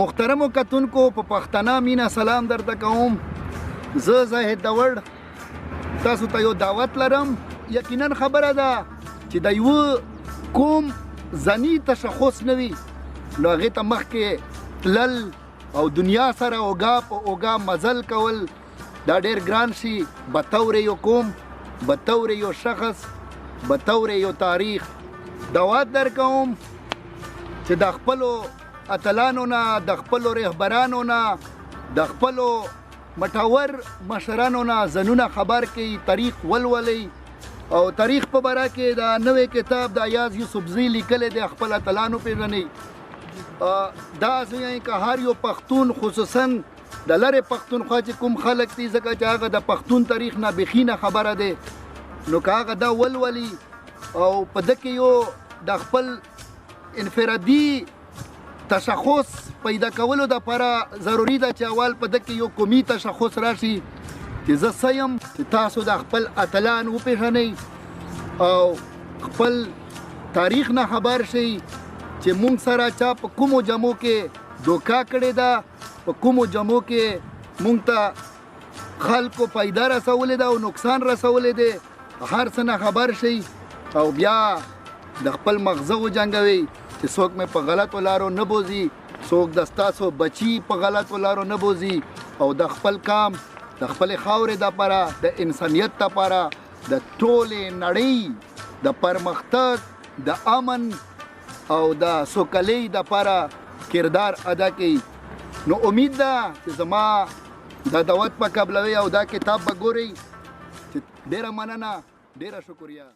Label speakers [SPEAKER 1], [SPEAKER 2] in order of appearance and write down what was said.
[SPEAKER 1] محترمو کتونکو په پښتنه مینا سلام درته کوم. زه زاهد داوړ تاسو ته یو دعوت لرم. یقینا خبره ده چې د یو کوم ځاني تشخص نه وي نو هغې ته مخکې تلل او دنیا سره اوږه په اوږه مزل کول دا ډېر ګران شي. بطور یو قوم، بطور یو شخص، بطور یو تاریخ دعوت در کوم چې د خپلو اتلانو نه، د خپلو رهبرانو نه، د خپلو مټور مشرانو نه ځانونه خبر کړي، تاریخ ولولئ. او تاریخ په باره کې د نوی کتاب د ایاز یوسفزي لیکلی دی، خپل اتلانو پېژنئ. دا ځای که هر یو پښتون، خصوصا د لرې پښتونخوا چې کوم خلک دي، ځکه چې هغه د پښتون تاریخ نه بیخي نه خبره دی، نو که هغه دا ولولي او په ده کې یو د خپل انفرادي تشخص پیدا کولو دپاره ضروري ده چې اول په ده کې یو قومي تشخص راشي چې زه څه یم، چې تاسو د خپل اتلان وپېژنئ او خپل تاریخ نه خبر شئ چې مونږ سره چا په کومو جمو کې دوکه کړې ده، په کومو جمو کې مونږ ته خلکو پیدا رسولې ده او نقصان رسولې دی. هر څه نه خبر شئ او بیا د خپل مغزه وجنګوئ چې څوک مې په غلطو لارو نه بوځي، څوک د ستاسو بچي په غلطو لارو نه بوځي او د خپل کام، د خپلې خاورې دپاره، د انسانیت دپاره، د ټولې نړۍ د پرمختګ، د امن او د سوکالۍ دپاره کردار ادا کوي. نو امید ده چې زما د دعوت په قبلوي او دا کتاب به ګورئ. ډېره مننه، ډېره شکریه.